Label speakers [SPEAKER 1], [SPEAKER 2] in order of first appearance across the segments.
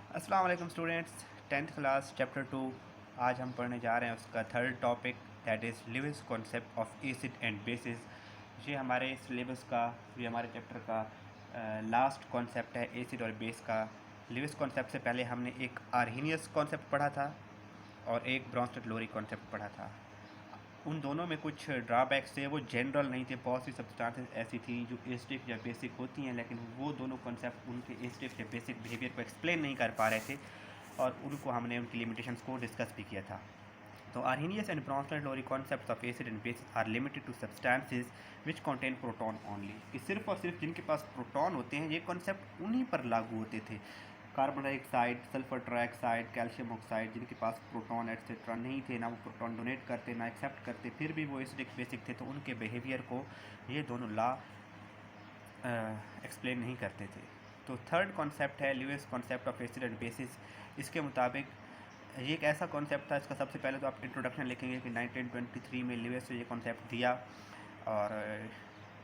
[SPEAKER 1] अस्सलाम वालेकुम students, 10th class chapter 2। आज हम पढ़ने जा रहे हैं उसका third topic, that is Lewis concept of acid and basis. ये हमारे सिलेबस का, ये हमारे चैप्टर का लास्ट कॉन्सेप्ट है एसिड और बेस का। लिविस कॉन्सेप्ट से पहले हमने एक आर्हीनियस कॉन्सेप्ट पढ़ा था और एक ब्रॉन्स्टेड-लोरी कॉन्सेप्ट पढ़ा था। उन दोनों में कुछ ड्रॉबैक्स थे, वो जनरल नहीं थे। बहुत सी सब्सटेंसेस ऐसी थी जो एसिडिक या बेसिक होती हैं, लेकिन वो दोनों कॉन्सेप्ट उनके एसिडिक या बेसिक बिहेवियर को एक्सप्लेन नहीं कर पा रहे थे और उनको हमने उनकी लिमिटेशंस को डिस्कस भी किया था। तो Arrhenius and Bronsted Lowry concepts of acid and bases are limited to substances which contain proton only, कि सिर्फ और सिर्फ जिनके पास प्रोटॉन होते हैं ये कॉन्सेप्ट उन्हीं पर लागू होते थे। Carbon dioxide, sulphur trioxide, calcium oxide, जिनके पास प्रोटॉन एट्सेट्रा नहीं थे, ना वो प्रोटॉन डोनेट करते ना एक्सेप्ट करते, फिर भी वो एसिडिक बेसिक थे, तो उनके बिहेवियर को ये दोनों लॉ एक्सप्लेन नहीं करते थे। तो थर्ड कॉन्सेप्ट है Lewis concept of acid and basis. इसके मुताबिक ये एक ऐसा कॉन्सेप्ट था, इसका सबसे पहले तो आप इंट्रोडक्शन लिखेंगे कि 1923 में लिविस ने ये कॉन्सेप्ट दिया और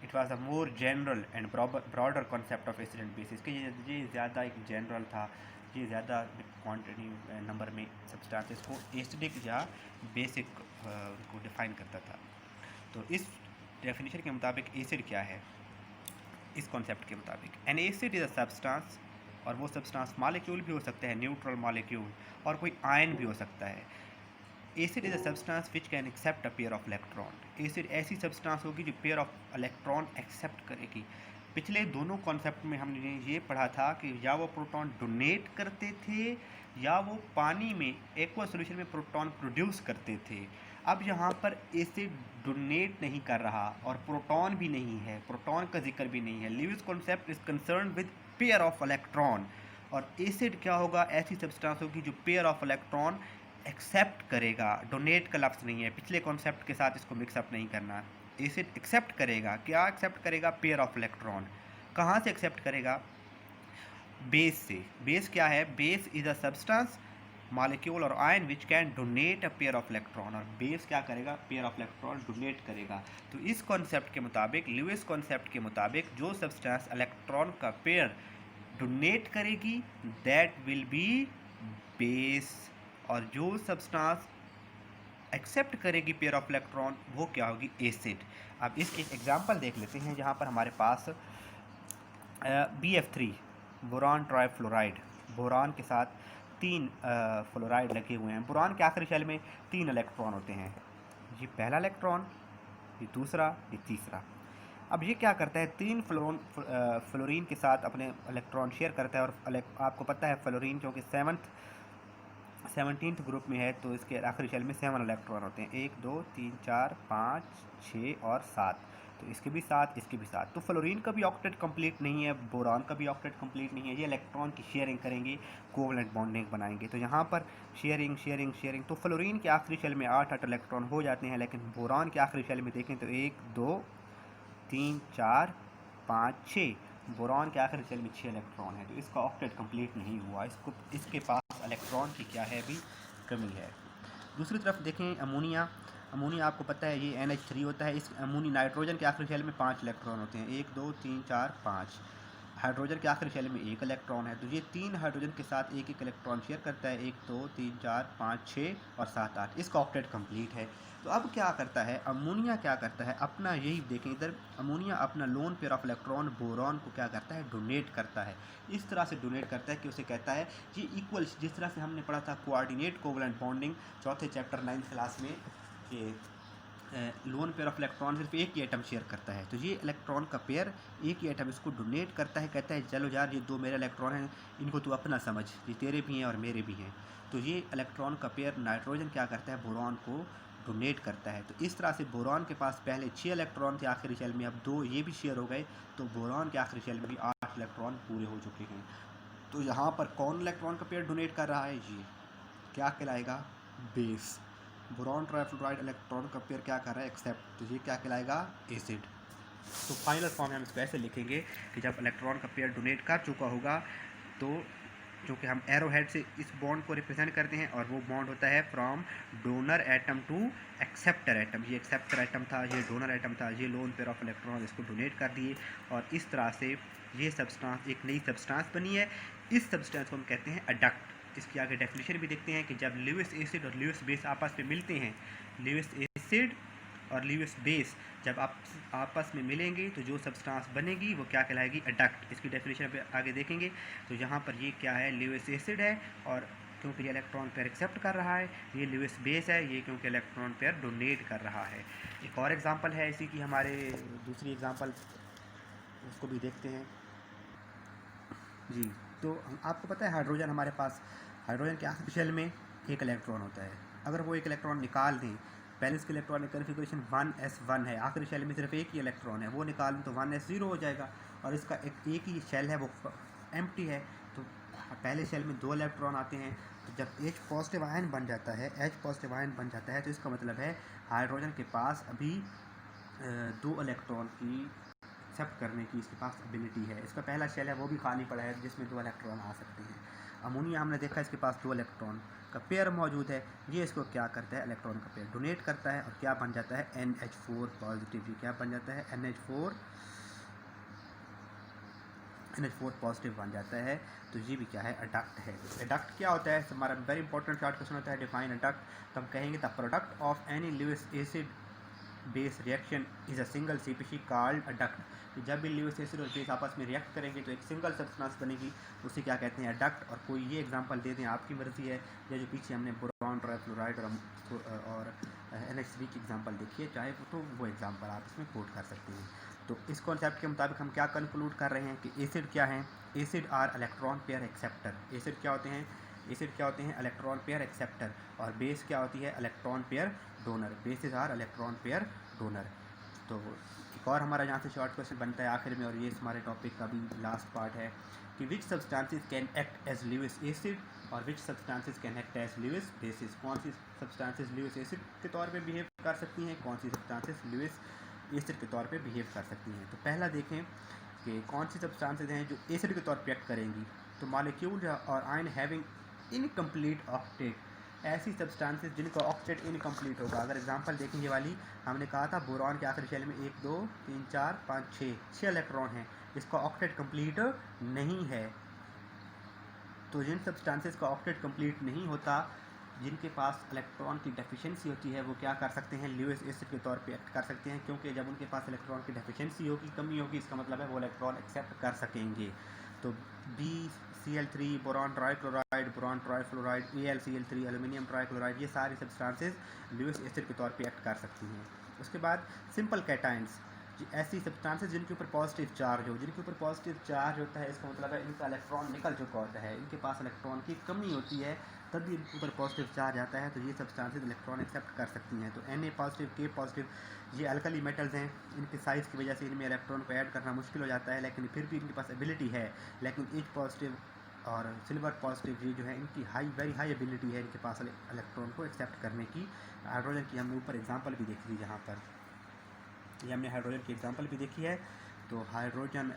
[SPEAKER 1] it was a more general and broader concept of acid and basis, कि ये ज़्यादा एक जनरल था, ये ज़्यादा क्वांटिटी नंबर में सब्सटेंसेस को एसिडिक या बेसिक को डिफाइन करता था। तो इस डेफिनेशन के मुताबिक एसिड क्या है, इस कॉन्सेप्ट के मुताबिक N acid is a substance, और वो सब्सटेंस मॉलिक्यूल भी हो सकता है, न्यूट्रल मॉलिक्यूल, और कोई आयन भी हो सकता है। Acid is a substance which can accept a pair of electron. Acid ऐसी सब्सटेंस होगी जो पेयर ऑफ इलेक्ट्रॉन एक्सेप्ट करेगी। पिछले दोनों कॉन्सेप्ट में हमने ये पढ़ा था कि या वो प्रोटॉन डोनेट करते थे या वो पानी में एक्वा सॉल्यूशन में प्रोटॉन प्रोड्यूस करते थे। अब यहाँ पर एसिड डोनेट नहीं कर रहा और प्रोटॉन भी नहीं है, प्रोटॉन का जिक्र भी नहीं है। Lewis concept is concern with pair of electron, और एसिड क्या होगा, ऐसी सब्सटेंस होगी जो पेयर ऑफ इलेक्ट्रॉन एक्सेप्ट करेगा। डोनेट का लफ्ज़ नहीं है, पिछले कॉन्सेप्ट के साथ इसको मिक्सअप नहीं करना। एसिड एक्सेप्ट करेगा, क्या एक्सेप्ट करेगा, पेयर ऑफ इलेक्ट्रॉन। कहाँ से एक्सेप्ट करेगा, बेस से। बेस क्या है, base is a substance molecule और ion which can donate a pair of electron, और बेस क्या करेगा, पेयर ऑफ इलेक्ट्रॉन डोनेट करेगा। तो इस कॉन्सेप्ट के मुताबिक, लिविस कॉन्सेप्ट के मुताबिक, जो सब्सटेंस इलेक्ट्रॉन का पेयर डोनेट करेगी दैट विल बी बेस, और जो सब्सटेंस एक्सेप्ट करेगी पेयर ऑफ इलेक्ट्रॉन वो क्या होगी, एसिड। अब इसकी एक एग्जांपल देख लेते हैं। जहाँ पर हमारे पास BF3 बोरान ट्राइफ्लोराइड, बोरान के साथ 3 फ्लोराइड लगे हुए हैं। बोरान के आखिरी शेल में 3 इलेक्ट्रॉन होते हैं, ये पहला इलेक्ट्रॉन, ये दूसरा, ये तीसरा। अब ये क्या करता है, 3 फ्लोरीन के साथ अपने इलेक्ट्रॉन शेयर करता है, और आपको पता है फ्लोरीन क्योंकि 17th ग्रुप में है, तो इसके आखिरी शेल में 7 इलेक्ट्रॉन होते हैं, 1 2 3 4 5 6 और 7। तो इसके भी 7, इसके भी 7। तो फ्लोरीन का भी ऑक्टेट कंप्लीट नहीं है, बोरान का भी ऑक्टेट कंप्लीट नहीं है। ये इलेक्ट्रॉन की शेयरिंग करेंगे, कोवलेंट बॉन्डिंग बनाएंगे। तो यहाँ पर शेयरिंग शेयरिंग शेयरिंग, तो फ्लोरीन के आखिरी शेल में 8 इलेक्ट्रॉन हो जाते हैं, लेकिन बोरान के आखिरी शेल में देखें तो 1 2 3 4 5 6, बोरान के आखिरी शेल में 6 इलेक्ट्रॉन है। तो इसका ऑक्टेट कंप्लीट नहीं हुआ, इसके पास इलेक्ट्रॉन की क्या है, भी कमी है। दूसरी तरफ देखें अमोनिया। अमोनिया आपको पता है ये NH3 होता है। इस अमोनी नाइट्रोजन के आखिरी शेल में 5 इलेक्ट्रॉन होते हैं, 1 2 3 4 5। हाइड्रोजन के आखिरी शेल में 1 इलेक्ट्रॉन है, तो ये 3 हाइड्रोजन के साथ 1 1 इलेक्ट्रॉन शेयर करता है, 1 2 3 4 5 6 और 7 8। इसका ऑक्टेट कंप्लीट है। तो अब क्या करता है अमोनिया, क्या करता है अपना, यही देखें इधर, अमोनिया अपना lone pair of electron boron को क्या करता है, डोनेट करता है। इस तरह से डोनेट करता है कि उसे कहता है ये इक्वल, जिस तरह से हमने पढ़ा था कोऑर्डिनेट कोवलेंट बॉन्डिंग चौथे चैप्टर 9th क्लास में, कि लोन पेयर ऑफ इलेक्ट्रॉन सिर्फ एक ही एटम शेयर करता है। तो ये इलेक्ट्रॉन का पेयर एक ही एटम इसको डोनेट करता है, कहता है चलो यार ये 2 मेरे इलेक्ट्रॉन हैं, इनको तू अपना समझ, ये तेरे भी हैं और मेरे भी हैं। तो ये इलेक्ट्रॉन का पेयर नाइट्रोजन क्या करता है, बोरॉन को डोनेट करता है। तो इस तरह से बोरॉन के पास पहले 6 इलेक्ट्रॉन थे आखिरी शेल में, अब 2 ये भी शेयर हो गए, तो बोरॉन के आखिरी शेल में भी 8 इलेक्ट्रॉन पूरे हो चुके हैं। तो यहाँ पर कौन इलेक्ट्रॉन का पेयर डोनेट कर रहा है, ये क्या कहलाएगा, बेस। बोरॉन ट्राइफ्लोराइड इलेक्ट्रॉन का पेयर क्या कर रहा है, एक्सेप्ट, तो ये क्या कहलाएगा, एसिड। तो फाइनल फॉर्म में हम इसको ऐसे लिखेंगे कि जब इलेक्ट्रॉन का पेयर डोनेट कर चुका होगा, तो क्योंकि हम एरो हेड से इस बॉन्ड को रिप्रेजेंट करते हैं, और वो बॉन्ड होता है from donor atom to acceptor atom. ये एक्सेप्टर एटम था, ये डोनर एटम था, ये लोन पेयर ऑफ इलेक्ट्रॉन इसको डोनेट कर दिए, और इस तरह से ये सब्सटेंस एक नई सब्सटेंस बनी है। इस सब्सटेंस को हम कहते हैं एडक्ट। इसकी आगे डेफिनेशन भी देखते हैं कि जब ल्यूइस एसिड और ल्यूइस बेस आपस में मिलते हैं, ल्यूइस एसिड और ल्यूइस बेस जब आप आपस में मिलेंगे तो जो सब्सटेंस बनेगी वो क्या कहलाएगी, एडक्ट। इसकी डेफिनेशन पे आगे देखेंगे। तो यहाँ पर ये क्या है, ल्यूइस एसिड है, और क्योंकि ये इलेक्ट्रॉन पेयर एक्सेप्ट कर रहा है, ये ल्यूइस बेस है, ये क्योंकि इलेक्ट्रॉन पेयर डोनेट कर रहा है। एक और एग्जांपल है इसी की, हमारे दूसरी एग्जांपल उसको भी देखते हैं जी। तो आपको पता है हाइड्रोजन, हमारे पास हाइड्रोजन के आखिरी शेल में एक इलेक्ट्रॉन होता है। अगर वो एक इलेक्ट्रॉन निकाल दें, पहले इसके इलेक्ट्रॉनिक कन्फिग्रेशन 1s1 है, आखिरी शेल में सिर्फ एक ही इलेक्ट्रॉन है, वो निकाल दें तो 1s0 हो जाएगा, और इसका एक ही शेल है वो एम्प्टी है। तो पहले शेल में 2 इलेक्ट्रॉन आते हैं, तो जब H पॉजिटिव आयन बन जाता है, H पॉजिटिव आयन बन जाता है, तो इसका मतलब है हाइड्रोजन के पास अभी 2 इलेक्ट्रॉन की एक्सेप्ट करने की इसके पास एबिलिटी है। इसका पहला शेल है वो भी खाली पड़ा है जिसमें 2 इलेक्ट्रॉन आ सकते हैं। अमोनिया हमने देखा इसके पास 2 इलेक्ट्रॉन का पेयर मौजूद है, ये इसको क्या करता है, इलेक्ट्रॉन का पेयर डोनेट करता है, और क्या बन जाता है, NH4 पॉजिटिव। ये क्या बन जाता है, NH4 पॉजिटिव बन जाता है। तो ये भी क्या है, एडक्ट है। एडक्ट क्या होता है, हमारा वेरी इंपॉर्टेंट शॉर्ट क्वेश्चन होता है, डिफाइन एडक्ट। तो हम कहेंगे the product of any Lewis acid base reaction is a single species called adduct. तो जब भी ल्यूइस एसिड और बेस आपस में रिएक्ट करेंगे तो एक सिंगल सब्सटेंस बनेगी, उसे क्या कहते हैं, एडक्ट। और कोई ये एग्जांपल दे दें, आपकी मर्जी है, या जो पीछे हमने बोरॉन ट्राइफ्लोराइड और NH3 की एग्जांपल देखी है, चाहे वो एग्जांपल आप इसमें कोट कर सकते हैं। तो इस कॉन्सेप्ट के मुताबिक हम क्या कंक्लूड कर रहे हैं कि एसिड क्या है, acid are electron pair acceptor. Acid क्या होते हैं, एसिड क्या होते हैं, इलेक्ट्रॉन पेयर एक्सेप्टर। और बेस क्या होती है, electron pair donor. Bases are electron pair donor. तो एक और हमारा यहाँ से शॉर्ट क्वेश्चन बनता है आखिर में, और ये हमारे टॉपिक का भी लास्ट पार्ट है कि which substances can act as Lewis acid और which substances can act as Lewis bases. कौन सी सब्सटेंसेस ल्यूइस एसिड के तौर पे बिहेव कर सकती हैं, कौन सी सब्सटेंसेस ल्यूइस एसिड के तौर पे बिहेव कर सकती हैं। तो पहला देखें कि कौन सी सब्सटेंसेस हैं जो एसिड के तौर पे एक्ट करेंगी। तो मॉलिक्यूल और आयन हैविंग इनकम्प्लीट ऑक्टेट, ऐसी सब्सटेंसेस जिनका ऑक्टेट इनकम्प्लीट होगा। अगर एग्जांपल देखें ये वाली, हमने कहा था बोरॉन के आखिरी शेल में 1 2 3 4 5 6 इलेक्ट्रॉन हैं, इसका ऑक्टेट कंप्लीट नहीं है। तो जिन सब्सटेंसेस का ऑक्टेट कंप्लीट नहीं होता, जिनके पास इलेक्ट्रॉन की डेफिशिएंसी होती है, वो क्या कर सकते हैं, ल्यूइस एसिड के तौर पे एक्ट कर सकते हैं, क्योंकि जब उनके पास इलेक्ट्रॉन की डेफिशिएंसी होगी, कमी होगी, इसका मतलब है वो इलेक्ट्रॉन एक्सेप्ट कर सकेंगे। तो BCl3, boron trichloride, boron trifluoride, AlCl3, aluminium trichloride, ये सारी सब्सटेंसेस ल्यूइस एसिड के तौर पे एक्ट कर सकती हैं। उसके बाद सिंपल कैटाइंस, ऐसी सब्सटेंसेस जिनके ऊपर पॉजिटिव चार्ज हो। जिनके ऊपर पॉजिटिव चार्ज होता है, इसका मतलब है इनका इलेक्ट्रॉन निकल चुका होता है, इनके पास इलेक्ट्रॉन की कमी होती है, तब भी इनके ऊपर पॉजिटिव चार्ज आता है, तो ये सब्सटेंसेस इलेक्ट्रॉन एक्सेप्ट कर सकती हैं। तो Na पॉजिटिव, K पॉजिटिव, ये अल्कली मेटल्स हैं, इनके साइज़ की वजह से इनमें इलेक्ट्रॉन को ऐड करना मुश्किल हो जाता है, लेकिन फिर भी इनके पास एबिलिटी है। लेकिन H पॉजिटिव और सिल्वर पॉजिटिव, ये जो है इनकी वेरी हाई एबिलिटी है इनके पास इलेक्ट्रॉन को एक्सेप्ट करने की। हाइड्रोजन की हमने ऊपर एग्जाम्पल भी देखी थी, जहाँ पर ये हमने हाइड्रोजन की एग्जांपल भी देखी है। तो हाइड्रोजन,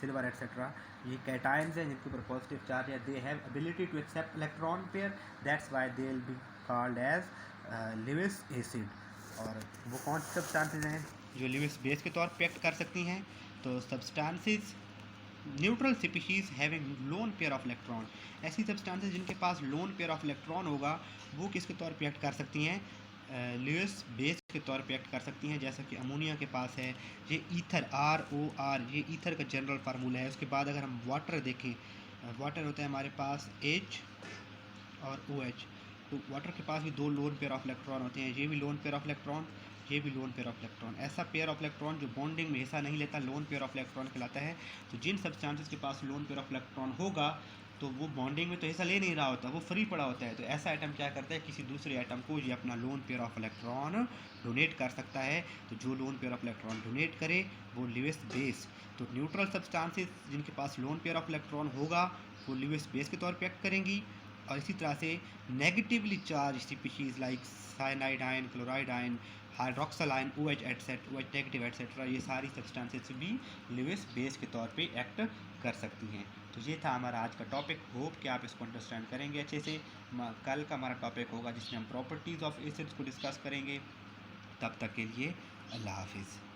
[SPEAKER 1] सिल्वर एट्सेट्रा, ये कैटायंस हैं जिनके ऊपर पॉजिटिव चार्ज है, they have ability to accept electron pair, that's why they will be called as Lewis acid. और वो कौन सी सब्सटेंसेस हैं जो ल्यूइस बेस के तौर पे एक्ट कर सकती हैं, तो substances neutral species having lone pair of electron. ऐसी सब्सटेंसेस जिनके पास लोन पेयर ऑफ इलेक्ट्रॉन होगा, वो किसके तौर पे एक्ट कर सकती हैं, ल्यूइस बेस के तौर पे एक्ट कर सकती हैं। जैसा कि अमोनिया के पास है ये ईथर, ROR, ये ईथर का जनरल फार्मूला है। उसके बाद अगर हम वाटर देखें, वाटर होता है हमारे पास H और OH, तो वाटर के पास भी 2 लोन पेयर ऑफ इलेक्ट्रॉन होते हैं, ये भी लोन पेयर ऑफ इलेक्ट्रॉन, ये भी लोन पेयर ऑफ इलेक्ट्रॉन। ऐसा पेयर ऑफ इलेक्ट्रॉन जो बॉन्डिंग में हिस्सा नहीं लेता, लोन पेयर ऑफ इलेक्ट्रॉन कहलाता है। तो जिन सब्सटेंसेस के पास लोन पेयर ऑफ इलेक्ट्रॉन होगा, तो वो बॉन्डिंग में तो हिस्सा ले नहीं रहा होता, वो फ्री पड़ा होता है। तो ऐसा आइटम क्या करता है, किसी दूसरे आइटम को ये अपना lone pair of electron donate कर सकता है। तो जो lone pair of electron donate करे वो ल्यूइस बेस। तो न्यूट्रल सब्सटेंसेस जिनके पास लोन पेयर ऑफ इलेक्ट्रॉन होगा, वो ल्यूइस बेस के तौर पे एक्ट करेंगी। और इसी तरह से negatively charge species like cyanide ion, chloride ion, hydroxyl ion, OH negative etcetera, ये सारी सब्सटेंसेस भी ल्यूइस बेस के तौर पे एक्ट कर सकती हैं। तो ये था हमारा आज का टॉपिक। होप कि आप इसको अंडरस्टैंड करेंगे अच्छे से। कल का हमारा टॉपिक होगा जिसमें हम प्रॉपर्टीज़ ऑफ एसिड्स को डिस्कस करेंगे। तब तक के लिए अल्लाह हाफिज़।